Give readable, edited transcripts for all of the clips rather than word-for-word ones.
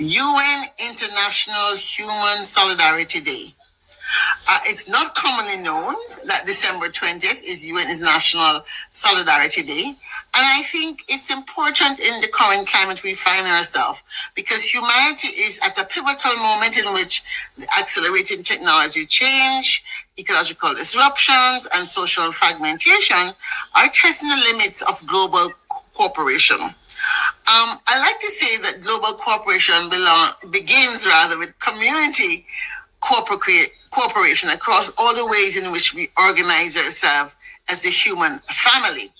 UN International Human Solidarity Day. It's not commonly known that December 20th is UN International Solidarity Day. And I think it's important in the current climate we find ourselves because humanity is at a pivotal moment in which the accelerating technology change, ecological disruptions, and social fragmentation are testing the limits of global cooperation. I like to say that global cooperation begins rather with community cooperation across all the ways in which we organize ourselves as a human family.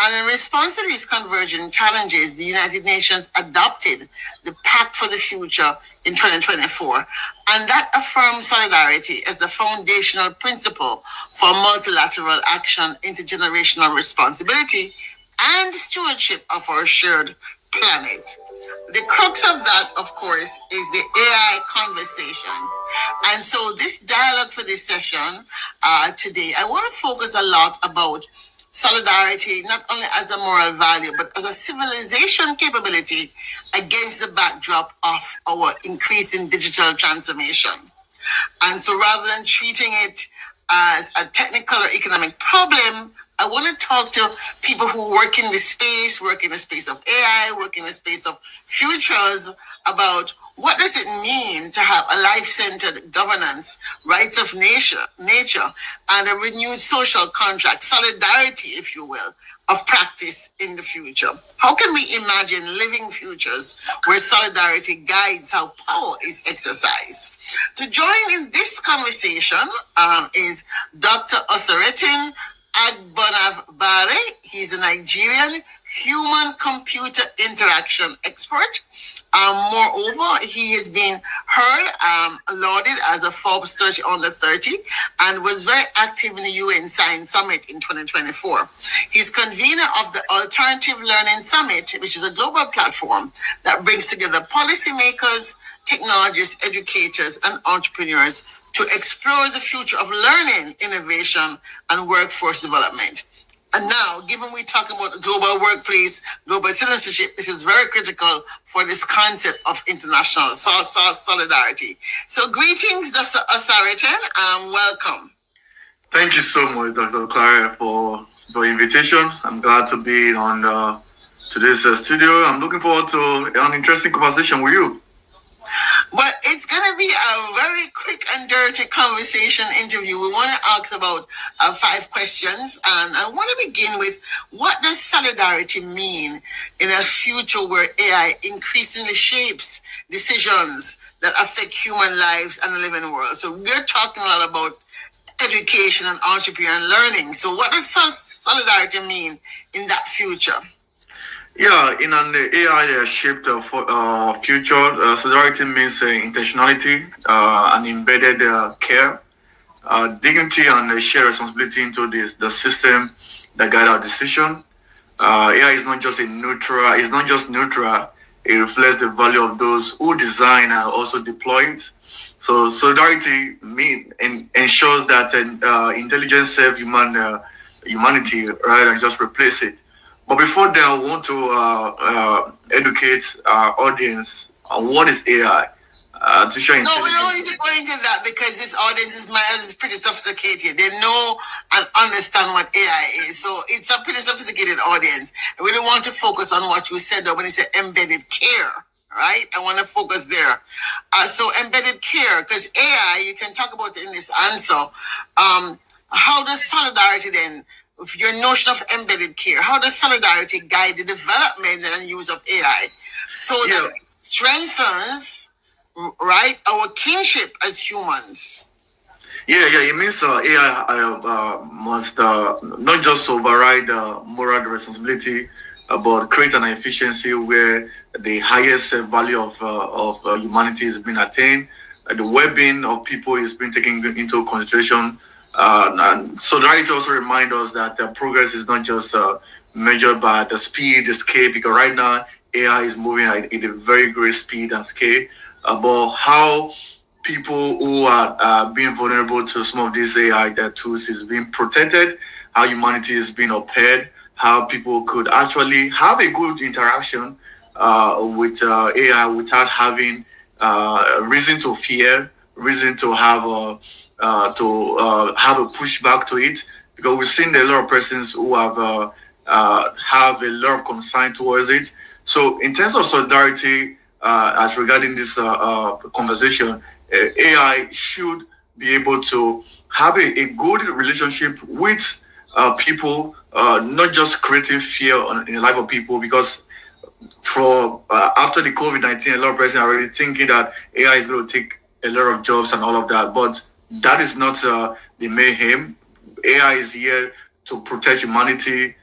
And in response to these convergent challenges, the United Nations adopted the Pact for the Future in 2024. And that affirms solidarity as the foundational principle for multilateral action, intergenerational responsibility, and stewardship of our shared planet. The crux of that, of course, is the AI conversation. And so this dialogue for this session today, I want to focus a lot about solidarity, not only as a moral value, but as a civilization capability against the backdrop of our increasing digital transformation. And so rather than treating it as a technical or economic problem, I want to talk to people who work in the space, work in the space of AI, work in the space of futures about what does it mean to have a life-centered governance, rights of nature, and a renewed social contract, solidarity, if you will, of practice in the future. How can we imagine living futures where solidarity guides how power is exercised? To join in this conversation is Dr. Osaretin Agbonavbare. He's a Nigerian human-computer interaction expert. Moreover, he has been lauded as a Forbes 30 under 30 and was very active in the UN Science Summit in 2024. He's convener of the Alternative Learning Summit, which is a global platform that brings together policymakers, technologists, educators, and entrepreneurs to explore the future of learning, innovation, and workforce development. And now, given we're talking about the global workplace, global citizenship, this is very critical for this concept of international solidarity. So greetings, Dr. Osaretin, and welcome. Thank you so much, Dr. Clara, for the invitation. I'm glad to be on today's studio. I'm looking forward to an interesting conversation with you. But it's going to be a very quick and dirty conversation interview. We want to ask about 5 questions. And I want to begin with, what does solidarity mean in a future where AI increasingly shapes decisions that affect human lives and the living world? So we're talking a lot about education and entrepreneur and learning. So what does solidarity mean in that future? Yeah, in an AI-shaped future, solidarity means intentionality and embedded care, dignity, and shared responsibility into the system that guide our decision. AI is not just neutral. It's not just neutral. It reflects the value of those who design and also deploy it. So solidarity ensures that intelligence serves humanity, right, and just replace it. But before that, I want to educate our audience on what is AI. To show no, we don't need to go into that because this audience is pretty sophisticated. They know and understand what AI is. So it's a pretty sophisticated audience. And we don't want to focus on what you said when you said embedded care, right? I want to focus there. So embedded care, because AI, you can talk about it in this answer. How does solidarity then, with your notion of embedded care, how does solidarity guide the development and use of AI so that it strengthens, right, our kinship as humans? It means AI must not just override moral responsibility, but create an efficiency where the highest value of humanity is being attained, the well-being of people is being taken into consideration. And solidarity also reminds us that progress is not just measured by the speed, the scale, because right now AI is moving at a very great speed and scale. But how people who are being vulnerable to some of these AI tools is being protected, how humanity is being upheld, how people could actually have a good interaction with AI without having reason to fear, reason to have have a pushback to it, because we've seen a lot of persons who have a lot of concern towards it. So, in terms of solidarity, as regarding this conversation, AI should be able to have a good relationship with people, not just creating fear in the life of people, because for after the COVID-19, a lot of persons are already thinking that AI is going to take a lot of jobs and all of that. But that is not the main aim. AI is here to protect humanity,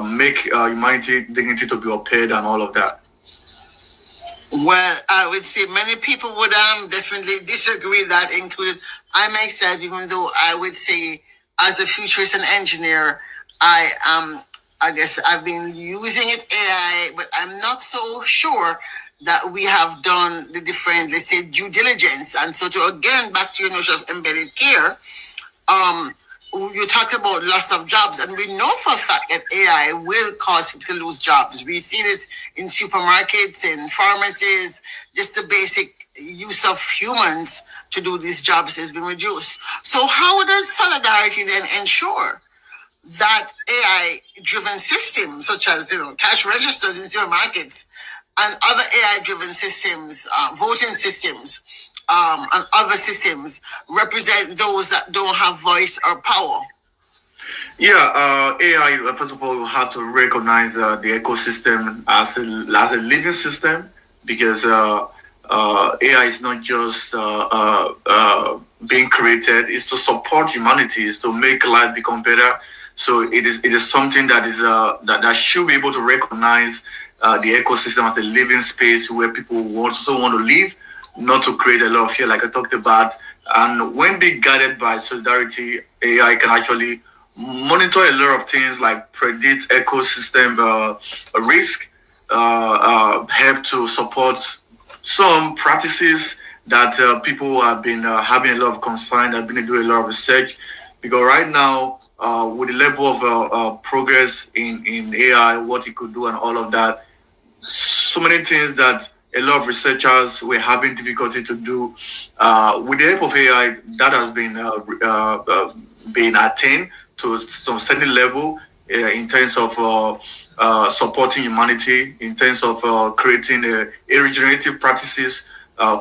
make humanity dignity to be upheld, and all of that. Well, I would say many people would definitely disagree that included I myself, even though I would say as a futurist and engineer, I guess I've been using it AI, but I'm not so sure that we have done the different, let's say, due diligence. And so to again back to your notion of embedded care, um, you talked about loss of jobs, and we know for a fact that AI will cause people to lose jobs. We see this in supermarkets and pharmacies. Just the basic use of humans to do these jobs has been reduced. So how does solidarity then ensure that AI-driven systems, such as cash registers in supermarkets and other AI-driven systems, voting systems, and other systems, represent those that don't have voice or power? Yeah, AI, first of all, you have to recognize the ecosystem as a living system, because AI is not just being created, it's to support humanity, it's to make life become better. So it is something that is that should be able to recognize the ecosystem as a living space where people also want to live, not to create a lot of fear, like I talked about. And when being guided by solidarity, AI can actually monitor a lot of things like predict ecosystem risk, help to support some practices that people have been having a lot of concern, have been doing a lot of research. Because right now, with the level of progress in AI, what it could do and all of that, so many things that a lot of researchers were having difficulty to do, with the help of AI, that has been attained to some certain level, in terms of supporting humanity, in terms of creating a regenerative practices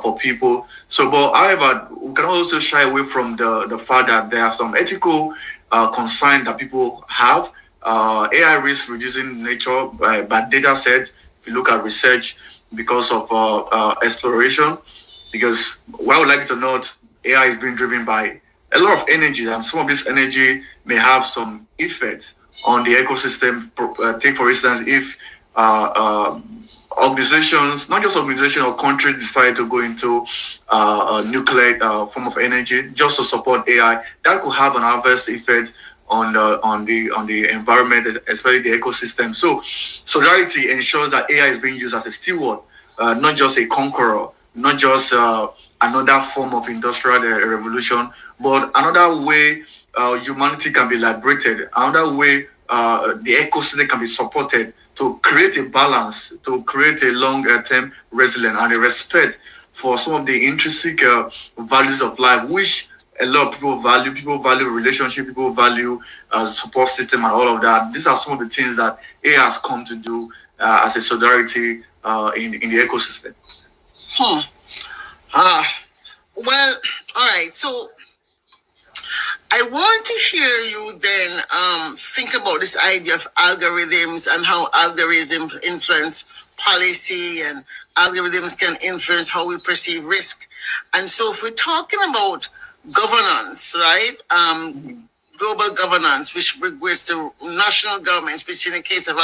for people. So, but however, we can also shy away from the fact that there are some ethical concerns that people have. AI risk reducing nature by data sets. If you look at research, because of exploration, because what I would like to note, AI is being driven by a lot of energy, and some of this energy may have some effect on the ecosystem. Take for instance, if organizations, not just organizations or countries, decide to go into a nuclear form of energy just to support AI, that could have an adverse effect on the environment, especially the ecosystem. So solidarity ensures that AI is being used as a steward, not just a conqueror, not just another form of industrial revolution, but another way humanity can be liberated, another way the ecosystem can be supported to create a balance, to create a long-term resilience and a respect for some of the intrinsic values of life, which a lot of people value. People value relationship, people value support system and all of that. These are some of the things that AI has come to do as a solidarity in the ecosystem. Hmm. Well, all right. So I want to hear you then think about this idea of algorithms and how algorithms influence policy and algorithms can influence how we perceive risk. And so if we're talking about governance, right? Global governance, which regards to national governments, which in the case of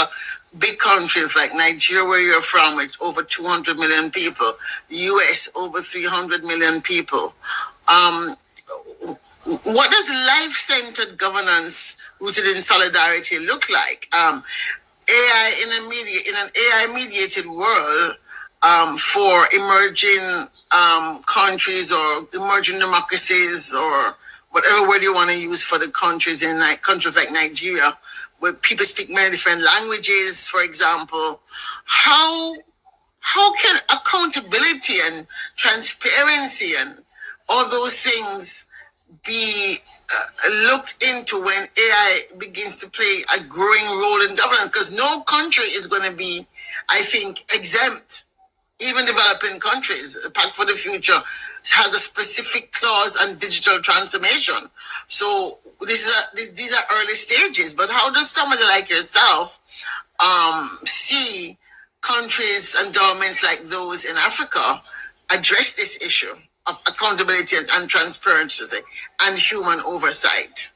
big countries like Nigeria, where you're from, with over 200 million people, US, over 300 million people. What does life-centered governance rooted in solidarity look like? AI in an AI-mediated world, for emerging countries or emerging democracies, or whatever word you want to use for the countries in countries like Nigeria, where people speak many different languages, for example. How how can accountability and transparency and all those things be looked into when AI begins to play a growing role in governance? Because no country is going to be, I think, exempt. Even developing countries, Pact for the Future has a specific clause on digital transformation. So these are early stages. But how does somebody like yourself see countries and governments like those in Africa address this issue of accountability and transparency and human oversight?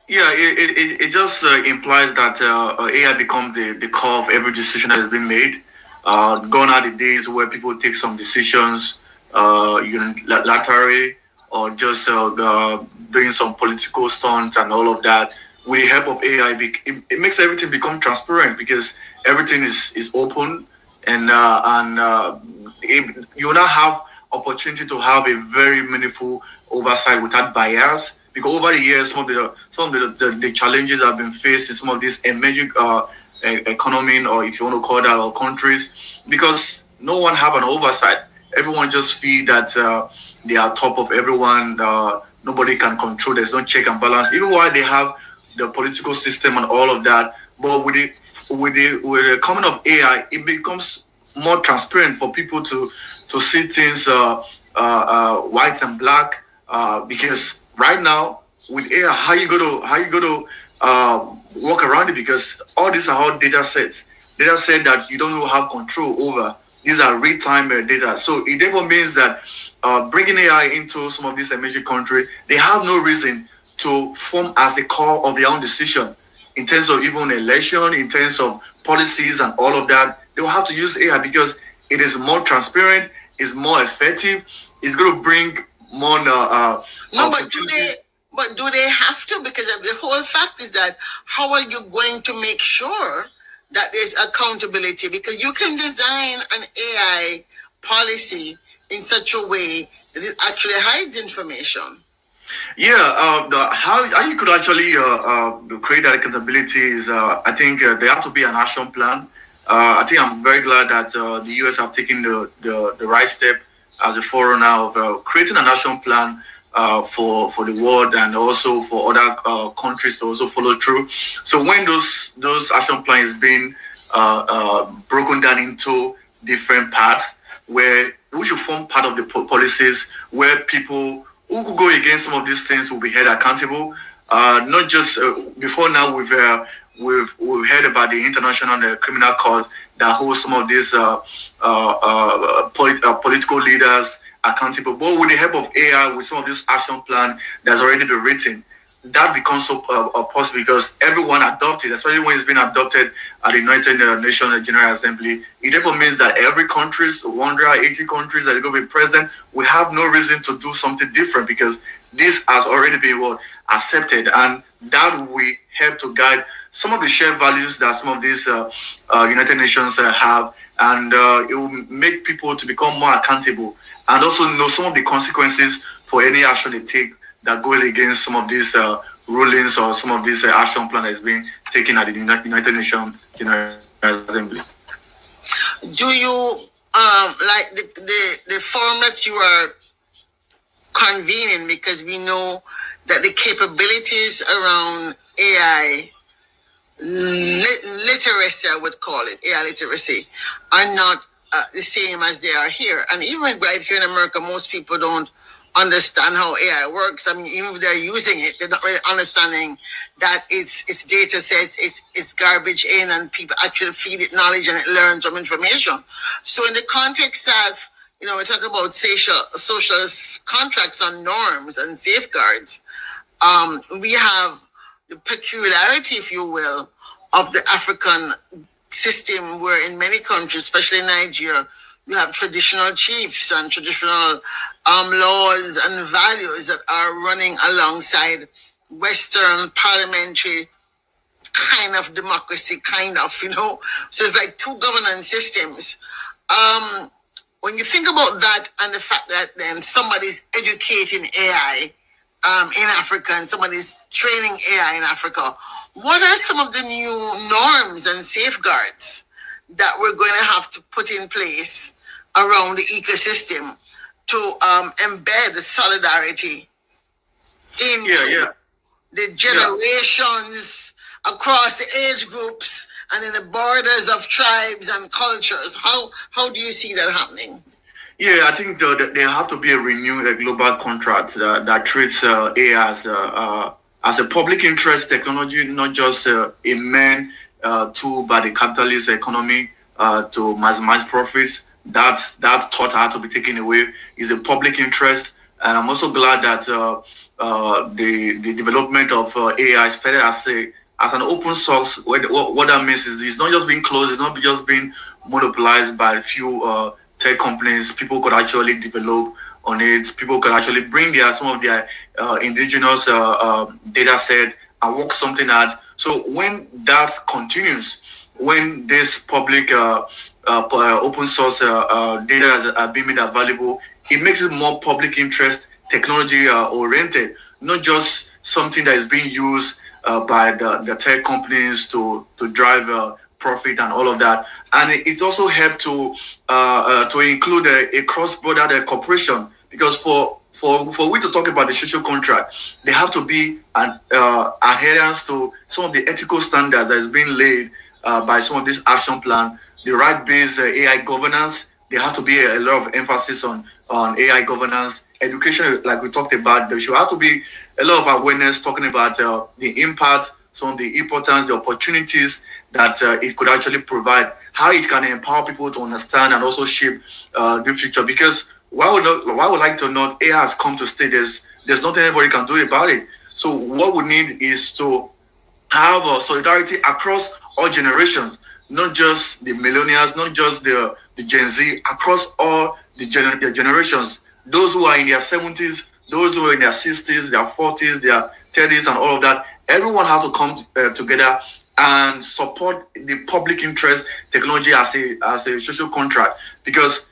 Yeah, it just implies that AI becomes the core of every decision that has been made. Gone are the days where people take some decisions unilaterally or just doing some political stunts and all of that. With the help of AI, it makes everything become transparent because everything is open and you now have opportunity to have a very meaningful oversight without bias. Because over the years, some of the challenges have been faced in some of these emerging economy, or if you want to call that, or countries, because no one have an oversight. Everyone just feel that they are top of everyone. Nobody can control. There's no check and balance. Even while they have the political system and all of that, but with the coming of AI, it becomes more transparent for people to see things white and black. Because right now with AI, how you go to work around it, because all these are all data set that you don't have control over. These are real time data, so it therefore means that bringing AI into some of these emerging countries, they have no reason to form as the core of their own decision in terms of even election, in terms of policies and all of that. They will have to use AI because it is more transparent, it's more effective, it's going to bring more. No, but do they have to? Because the whole fact is that how are you going to make sure that there's accountability? Because you can design an AI policy in such a way that it actually hides information. Yeah, how you could actually create that accountability is, I think there has to be an action plan. I think I'm very glad that the US have taken the right step as a forerunner of creating an action plan for the world and also for other countries to also follow through. So when those action plans being broken down into different parts, where we should form part of the policies where people who could go against some of these things will be held accountable. Not just before now, we've heard about the international criminal court that holds some of these political leaders accountable. But with the help of AI, with some of this action plan that's already been written, that becomes so possible because everyone adopted, especially when it's been adopted at the United Nations General Assembly. It therefore means that every countries, 180 countries that are going to be present, we have no reason to do something different because this has already been accepted, and that will help to guide some of the shared values that some of these United Nations have, and it will make people to become more accountable and also know some of the consequences for any action they take that goes against some of these rulings or some of these action plan that's being taken at the United Nations General Assembly. Do you like the forum that you are convening? Because we know that the capabilities around AI literacy, I would call it AI literacy, are not the same as they are here. And even right here in America, most people don't understand how AI works. I mean, even if they're using it, they're not really understanding that it's data sets, it's garbage in, and people actually feed it knowledge and it learns some information. So in the context of, we're talking about social contracts on norms and safeguards, we have the peculiarity, if you will, of the African system, where in many countries, especially Nigeria, you have traditional chiefs and traditional laws and values that are running alongside Western parliamentary kind of democracy, So it's like two governance systems. When you think about that and the fact that then somebody's educating AI in Africa and somebody's training AI in Africa, what are some of the new norms and safeguards that we're going to have to put in place around the ecosystem to embed solidarity into the generations across the age groups and in the borders of tribes and cultures. How do you see that happening? Yeah, I think there have to be a renewed global contract that treats AI as a public interest technology, not just a main tool by the capitalist economy to maximize profits. That thought had to be taken away. Is a public interest, and I'm also glad that the development of AI started as an open source. What that means is it's not just being closed. It's not just being monopolized by a few tech companies. People could actually develop on it. People could actually bring some of their indigenous data set and work something out. So when that continues, when this public open source data are being made available, it makes it more public interest technology oriented, not just something that is being used by the tech companies to drive profit and all of that. And it also helped to include a cross-border cooperation, because for we to talk about the social contract, there have to be an adherence to some of the ethical standards that is being laid by some of this action plan, the right-based AI governance. There have to be a lot of emphasis on AI governance, education, like we talked about. There should have to be a lot of awareness talking about the impact, some of the importance, the opportunities that it could actually provide, how it can empower people to understand and also shape the future. Because why would like to know AI has come to stay. There's nothing anybody can do about it. So what we need is to have solidarity across all generations, not just the millennials, not just the Gen Z, across all the generations. Those who are in their 70s, those who are in their 60s, their 40s, their 30s, and all of that. Everyone has to come together and support the public interest technology as a social contract, because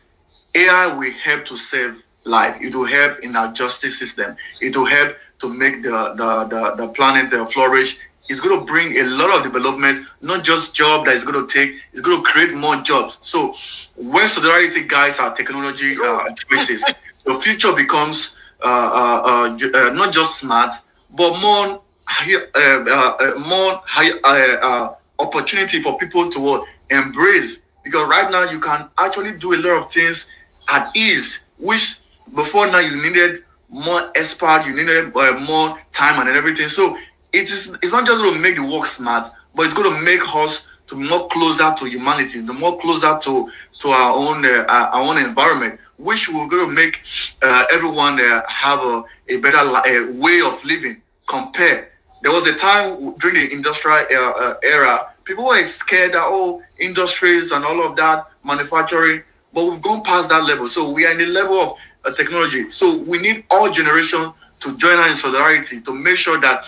AI will help to save life. It will help in our justice system. It will help to make the planet flourish. It's going to bring a lot of development, not just job that it's going to take. It's going to create more jobs. So when solidarity guides our technology choices, the future becomes not just smart, but more opportunity for people to embrace. Because right now you can actually do a lot of things at ease, which before now you needed more expert, you needed more time and everything. So it's not just going to make the work smart, but it's going to make us to be more closer to humanity, to more closer to our own environment, which will going to make everyone have a better way of living. Compare. There was a time during the industrial era, people were scared that industries and all of that, manufacturing, but we've gone past that level. So we are in the level of technology. So we need all generations to join us in solidarity to make sure that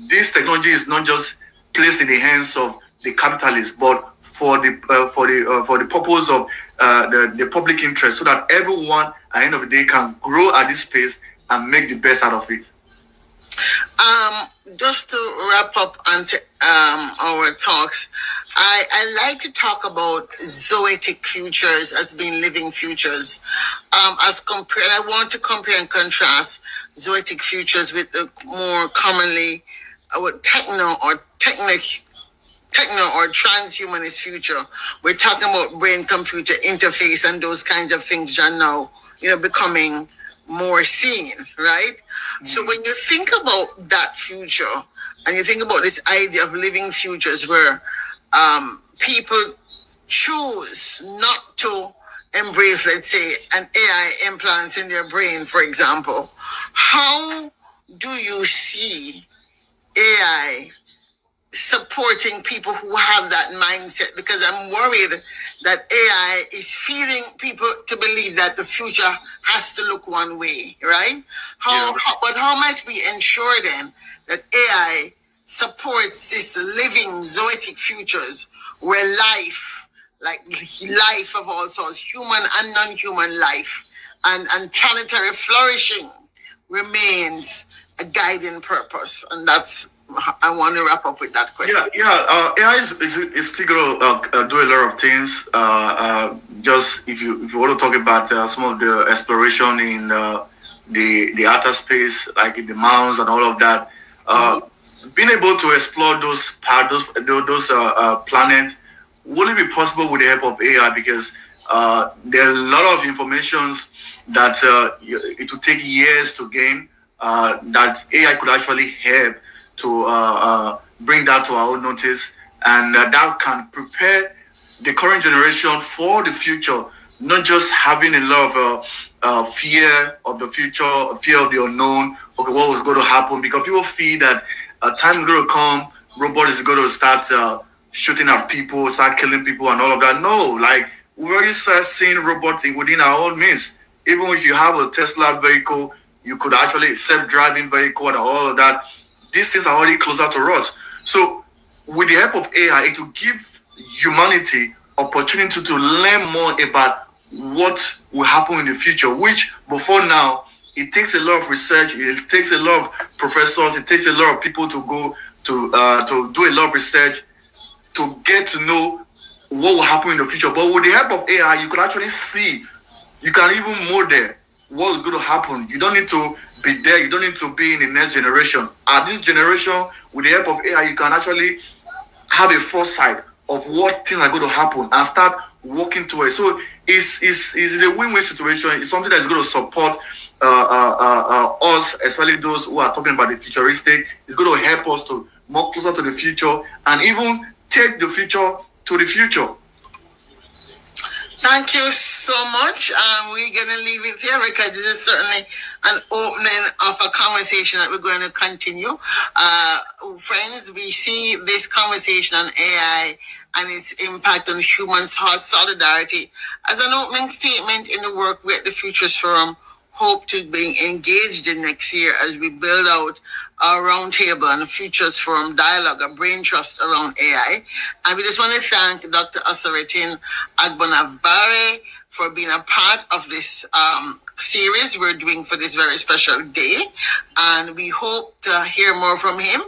this technology is not just placed in the hands of the capitalists, but for the purpose of the public interest, so that everyone at the end of the day can grow at this pace and make the best out of it. Just to wrap up on our talks, I like to talk about zoetic futures as being living futures. I want to compare and contrast zoetic futures with the more commonly with techno or transhumanist future. We're talking about brain-computer interface and those kinds of things are now, becoming more seen, right? Mm-hmm. So when you think about that future and you think about this idea of living futures where people choose not to embrace, let's say, an AI implants in their brain, for example, how do you see AI supporting people who have that mindset? Because I'm worried that AI is feeding people to believe that the future has to look one way, right? But how might we ensure then that AI supports this living zoetic futures where life, like life of all sorts, human and non-human life, and planetary flourishing remains a guiding purpose? And that's I want to wrap up with that question. AI is still going to do a lot of things. Just if you want to talk about some of the exploration in the outer space, like in the mounds and all of that, being able to explore those planets will it be possible with the help of AI because there are a lot of informations that it will take years to gain that AI could actually help to bring that to our own notice, and that can prepare the current generation for the future, not just having a lot of fear of the future, fear of the unknown, okay, what was going to happen, because people feel that time is going to come, robot is going to start shooting at people, start killing people, and all of that. No, like we already start seeing robots within our own midst. Even if you have a Tesla vehicle, you could actually self-driving vehicle and all of that. These things are already closer to us. So, with the help of AI, it will give humanity opportunity to learn more about what will happen in the future. Which before now, it takes a lot of research. It takes a lot of professors. It takes a lot of people to go to do a lot of research to get to know what will happen in the future. But with the help of AI, you could actually see, you can even model what is going to happen. You don't need to be there. You don't need to be in the next generation. At this generation, with the help of AI, you can actually have a foresight of what things are going to happen and start working towards. So it's a win-win situation. It's something that's going to support us, especially those who are talking about the futuristic. It's going to help us to more closer to the future and even take the future to the future. Thank you so much. We're going to leave it here because this is certainly an opening of a conversation that we're going to continue. Friends, we see this conversation on AI and its impact on human solidarity as an opening statement in the work we at the Futures Forum hope to be engaged in next year as we build out our roundtable and Futures Forum dialogue, a brain trust around AI. And we just want to thank Dr. Osaretin Agbonavbare for being a part of this series we're doing for this very special day. And we hope to hear more from him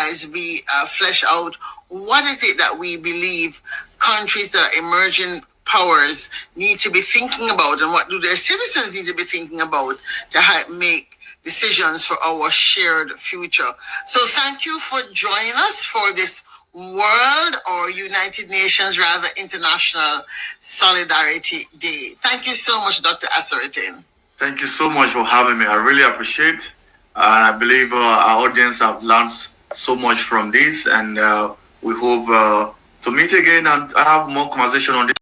as we flesh out what is it that we believe countries that are emerging powers need to be thinking about and what do their citizens need to be thinking about to help make decisions for our shared future. So thank you for joining us for this World or United Nations, rather International Solidarity Day. Thank you so much, Dr. Osaretin. Thank you so much for having me. I really appreciate it. And I believe our audience have learned so much from this, and we hope to meet again and have more conversation on this.